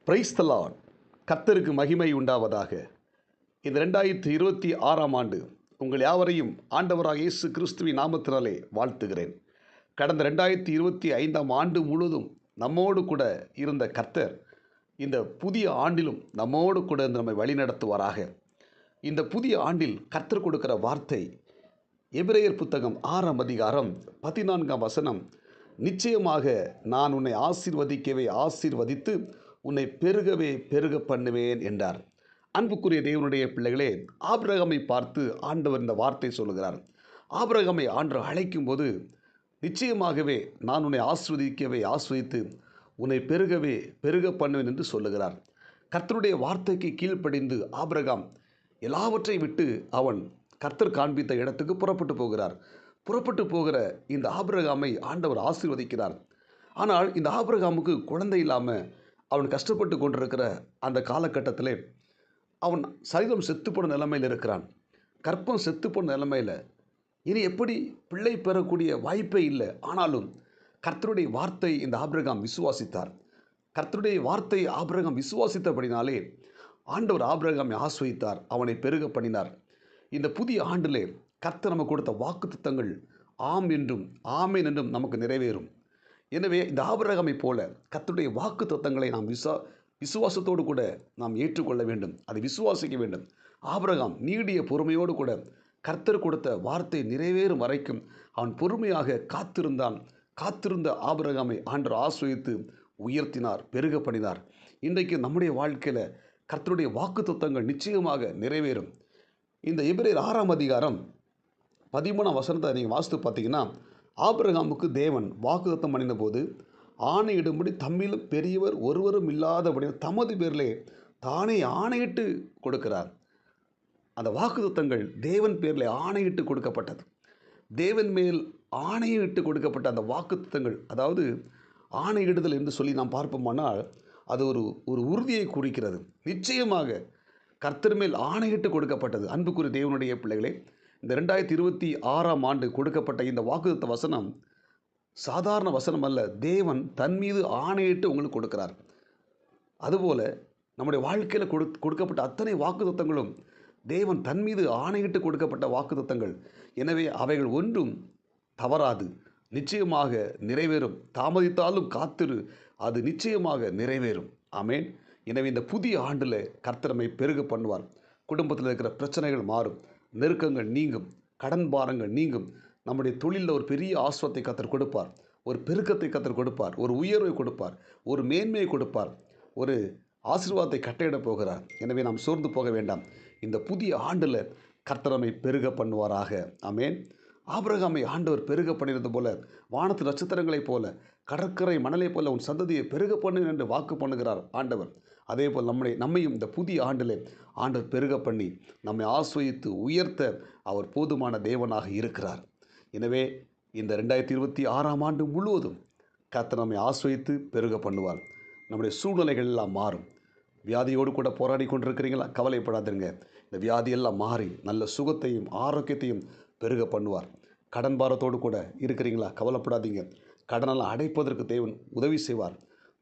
Praise the Lord. கர்த்தருக்கு மகிமை உண்டாவதாக. இந்த 2026ஆம் ஆண்டு உங்கள் யாவரையும் ஆண்டவராக இயேசு கிறிஸ்துவின் நாமத்தினாலே வாழ்த்துகிறேன். கடந்த 2025ஆம் ஆண்டு முழுவதும் நம்மோடு கூட இருந்த கர்த்தர் இந்த புதிய ஆண்டிலும் நம்மோடு கூட இருந்து நம்மை வழிநடத்துவாராக. இந்த புதிய ஆண்டில் கர்த்தர் கொடுக்கிற வார்த்தை எபிரேயர் புத்தகம் 6ஆம் அதிகாரம் 14ஆம் வசனம், நிச்சயமாக நான் உன்னை ஆசீர்வதிக்கவே ஆசீர்வதித்து உன்னை பெருகவே பெருக பண்ணுவேன் என்றார். அன்புக்குரிய தேவனுடைய பிள்ளைகளே, ஆபிரகாமை பார்த்து ஆண்டவர் இந்த வார்த்தை சொல்லுகிறார். ஆபிரகாமை ஆண்டவர் அழைக்கும் போது நிச்சயமாகவே நான் உன்னை ஆசீர்வதிக்கவே ஆசீர்வதித்து உன்னை பெருகவே பெருக பண்ணுவேன் என்று சொல்லுகிறார். கர்த்தருடைய வார்த்தைக்கு கீழ்ப்படிந்து ஆபிரகாம் எல்லாவற்றையும் விட்டு அவன் கர்த்தர் காண்பித்த இடத்துக்கு புறப்பட்டு போகிறார். புறப்பட்டு போகிற இந்த ஆபிரகாமை ஆண்டவர் ஆசீர்வதிக்கிறார். ஆனால் இந்த ஆபிரகாமுக்கு குழந்தை இல்லாமல் அவன் கஷ்டப்பட்டு கொண்டிருக்கிற அந்த காலகட்டத்திலே அவன் சரீரம் செத்துப்போன நிலைமையில் இருக்கிறான். கற்பம் செத்துப்போன நிலைமையில் இனி எப்படி பிள்ளை பெறக்கூடிய வாய்ப்பே இல்லை. ஆனாலும் கர்த்தருடைய வார்த்தை இந்த ஆபிரகாம் விசுவாசித்தார். கர்த்தருடைய வார்த்தை ஆபிரகாம் விசுவாசித்தபடினாலே ஆண்டவர் ஆபிரகாமை ஆசீர்வதித்தார், அவனை பெருக பண்ணினார். இந்த புதிய ஆண்டிலே கர்த்தர் நமக்கு கொடுத்த வாக்குத்தத்தங்கள் ஆம் என்றும் ஆமேன் என்றும் நமக்கு நிறைவேறும். எனவே இந்த ஆபிரகாமை போல கர்த்தருடைய வாக்குத்தத்தங்களை நாம் விசுவாசத்தோடு கூட நாம் ஏற்றுக்கொள்ள வேண்டும், அதை விசுவாசிக்க வேண்டும். ஆபிரகாம் நீடிய பொறுமையோடு கூட கர்த்தர் கொடுத்த வார்த்தை நிறைவேறும் வரைக்கும் அவன் பொறுமையாக காத்திருந்தான். காத்திருந்த ஆபிரகாமை ஆண்டவர் ஆசீர்வதித்து உயர்த்தினார், பெருக பண்ணினார். இன்றைக்கு நம்முடைய வாழ்க்கையில் கர்த்தருடைய வாக்குத்தத்தங்கள் நிச்சயமாக நிறைவேறும். இந்த எபிரேயர் 6ஆம் அதிகாரம் 13ஆம் வசனத்தை நீங்கள் வாசித்து பார்த்தீங்கன்னா, ஆபிரகாமுக்கு தேவன் வாக்குத்தத்தம் பண்ணின போது ஆணையிடும்படி தம்மிலும் பெரியவர் ஒருவரும் இல்லாதபடி தமது பேரிலே தானே ஆணையிட்டு கொடுக்கிறார். அந்த வாக்குத்தத்தங்கள் தேவன் பேரில் ஆணையிட்டு கொடுக்கப்பட்டது. தேவன் மேல் ஆணையிட்டு கொடுக்கப்பட்ட அந்த வாக்குத்தத்தங்கள், அதாவது ஆணையிடுதல் என்று சொல்லி நாம் பார்ப்போமானால் அது ஒரு உறுதியை குறிக்கிறது. நிச்சயமாக கர்த்தர் மேல் ஆணையிட்டு கொடுக்கப்பட்டது. அன்புக்குரிய தேவனுடைய பிள்ளைகளே, இந்த 2026ஆம் ஆண்டு கொடுக்கப்பட்ட இந்த வாக்குத்தத்த வசனம் சாதாரண வசனம் அல்ல. தேவன் தன் மீது ஆணையிட்டு உங்களுக்கு கொடுக்கிறார். அதுபோல் நம்முடைய வாழ்க்கையில் கொடுக்கப்பட்ட அத்தனை வாக்குத்தத்தங்களும் தேவன் தன் மீது ஆணையிட்டு கொடுக்கப்பட்ட வாக்குத்தத்தங்கள். எனவே அவைகள் ஒன்றும் தவறாது, நிச்சயமாக நிறைவேறும். தாமதித்தாலும் காத்திரு, அது நிச்சயமாக நிறைவேறும். ஆமேன். எனவே இந்த புதிய ஆண்டில் கர்த்தர் நம்மை பெருக பண்ணுவார். குடும்பத்தில் இருக்கிற பிரச்சனைகள் மாறும், நெருக்கங்கள் நீங்கும், கடன் பாரங்கள் நீங்கும். நம்முடைய தொழிலில் ஒரு பெரிய ஆஸ்வத்தை கர்த்தர் கொடுப்பார், ஒரு பெருக்கத்தை கர்த்தர் கொடுப்பார், ஒரு உயர்வை கொடுப்பார், ஒரு மேன்மையை கொடுப்பார், ஒரு ஆசீர்வாதத்தை கட்டளையிட போகிறார். எனவே நாம் சோர்ந்து போக வேண்டாம். இந்த புதிய ஆண்டில் கர்த்தர் நம்மை பெருக பண்ணுவாராக. ஆமேன். ஆபிரகாமை ஆண்டவர் பெருக பண்ணினது போல, வானத்து நட்சத்திரங்களைப் போல, கடற்கரை மணலை போல உன் சந்ததியை பெருக பண்ணு என்று வாக்கு பண்ணுகிறார் ஆண்டவர். அதே போல் நம்மையும் இந்த புதிய ஆண்டிலே ஆண்டவர் பெருக பண்ணி நம்மை ஆசீர்வதித்து உயர்த்த அவர் போதுமான தேவனாக இருக்கிறார். எனவே இந்த 2026ஆம் ஆண்டு முழுவதும் கர்த்தர் நம்மை ஆசீர்வதித்து பெருக பண்ணுவார். நம்முடைய சூழ்நிலைகள் எல்லாம் மாறும். வியாதியோடு கூட போராடி கொண்டிருக்கிறீங்களா? கவலைப்படாதீங்க. இந்த வியாதியெல்லாம் மாறி நல்ல சுகத்தையும் ஆரோக்கியத்தையும் பெருக பண்ணுவார். கடன் பாரத்தோடு கூட இருக்கிறீங்களா? கவலைப்படாதீங்க. கடனெல்லாம் அடைப்பதற்கு தேவன் உதவி செய்வார்.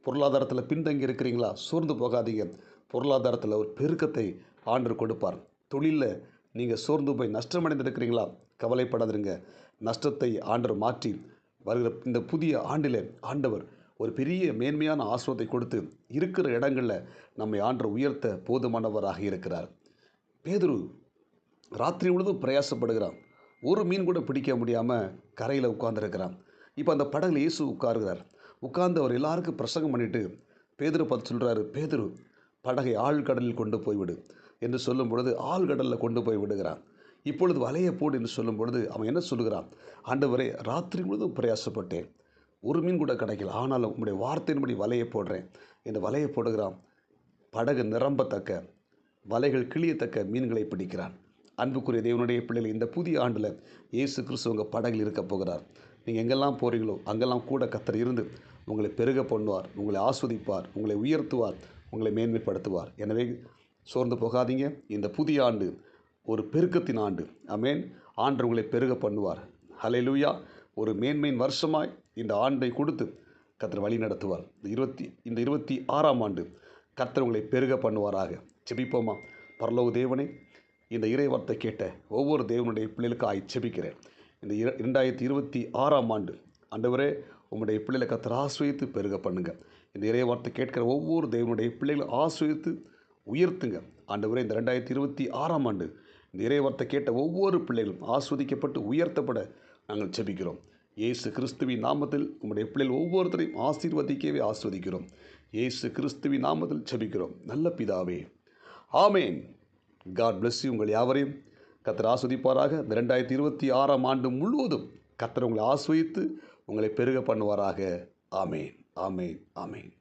பொருளாதாரத்தில் பின்தங்கி இருக்கிறீங்களா? சோர்ந்து போகாதீங்க. பொருளாதாரத்தில் ஒரு பெருக்கத்தை ஆண்டவர் கொடுப்பார். தொழிலில் நீங்கள் சோர்ந்து போய் நஷ்டமடைந்திருக்கிறீங்களா? கவலைப்படாதீங்க. நஷ்டத்தை ஆண்டவர் மாற்றி வருகிற இந்த புதிய ஆண்டில் ஆண்டவர் ஒரு பெரிய மேன்மையான ஆசீர்வாதத்தை கொடுத்து இருக்கிற இடங்களில் நம்மை ஆண்டவர் உயர்த்த போதுமானவராக இருக்கிறார். பேதுரு ராத்திரி முழுதும் பிரயாசப்படுகிறான். ஒரு மீன் கூட பிடிக்க முடியாமல் கரையில் உட்கார்ந்துருக்கிறான். இப்போ அந்த படகுல இயேசு உட்காருகிறார். உட்கார்ந்து அவர் எல்லாருக்கும் பிரசங்கம் பண்ணிவிட்டு பேதுரு பார்த்து சொல்கிறாரு, பேதுரு படகை ஆழ்கடலில் கொண்டு போய்விடு என்று சொல்லும் பொழுது ஆழ்கடலில் கொண்டு போய் விடுகிறான். இப்பொழுது வலையை போடு என்று சொல்லும் பொழுது அவன் என்ன சொல்லுகிறான்? ஆண்டவரே, ராத்திரி முழுதும் பிரயாசப்பட்டேன், ஒரு மீன் கூட கிடைக்கல, ஆனாலும் உங்களுடைய வார்த்தையின்படி வலையை போடுறேன் என்று வலையை போடுகிறான். படகு நிரம்பத்தக்க, வலைகள் கிளியத்தக்க மீன்களை பிடிக்கிறான். அன்புக்குரிய தேவனுடைய பிள்ளைகள், இந்த புதிய ஆண்டில் இயேசு கிறிஸ்து உங்கள் படகில் இருக்க போகிறார். நீங்கள் எங்கெல்லாம் போகிறீங்களோ அங்கெல்லாம் கூட கர்த்தர் இருந்து உங்களை பெருக பண்ணுவார், உங்களை ஆஸ்வதிப்பார், உங்களை உயர்த்துவார், உங்களை மேன்மைப்படுத்துவார். எனவே சோர்ந்து போகாதீங்க. இந்த புதிய ஆண்டு ஒரு பெருக்கத்தின் ஆண்டு. ஆமேன். ஆண்டவர் உங்களை பெருக பண்ணுவார். ஹல்லேலூயா. ஒரு மேன்மையின் வருஷமாய் இந்த ஆண்டை கொடுத்து கர்த்தர் வழி நடத்துவார். இந்த 26ஆம் ஆண்டு கர்த்தர் உங்களை பெருக பண்ணுவாராக. ஜெபிப்போமா? பரலோக தேவனே, இந்த இறைவார்த்தை கேட்ட ஒவ்வொரு தேவனுடைய பிள்ளைகளுக்காக ஜெபிக்கிறேன். இந்த 2026ஆம் ஆண்டு ஆண்டவரே, உம்முடைய பிள்ளைகளை கர்த்தர் ஆசீர்வதித்து பெருக பண்ணுங்க. இந்த இறைவார்த்தை கேட்கிற ஒவ்வொரு தேவனுடைய பிள்ளைகளை ஆசீர்வதித்து உயர்த்துங்க. ஆண்டவரே, இந்த 2026ஆம் ஆண்டு இந்த இறைவார்த்தை கேட்ட ஒவ்வொரு பிள்ளைகளும் ஆஸ்வதிக்கப்பட்டு உயர்த்தப்பட நாங்கள் ஜெபிக்கிறோம். இயேசு கிறிஸ்துவின் நாமத்தில் உம்முடைய பிள்ளைகள் ஒவ்வொருத்தரையும் ஆசீர்வதிக்கவே ஆஸ்வதிக்கிறோம். இயேசு கிறிஸ்துவின் நாமத்தில் ஜெபிக்கிறோம் நல்ல பிதாவே, ஆமேன். God bless you. உங்கள் யாவரையும் கர்த்தர் ஆஸ்வதிப்பாராக. இந்த 2026ஆம் ஆண்டு முழுவதும் கர்த்தர் உங்களை ஆஸ்வதித்து உங்களை பெருக பண்ணுவாராக. ஆமேன், ஆமேன், ஆமேன்.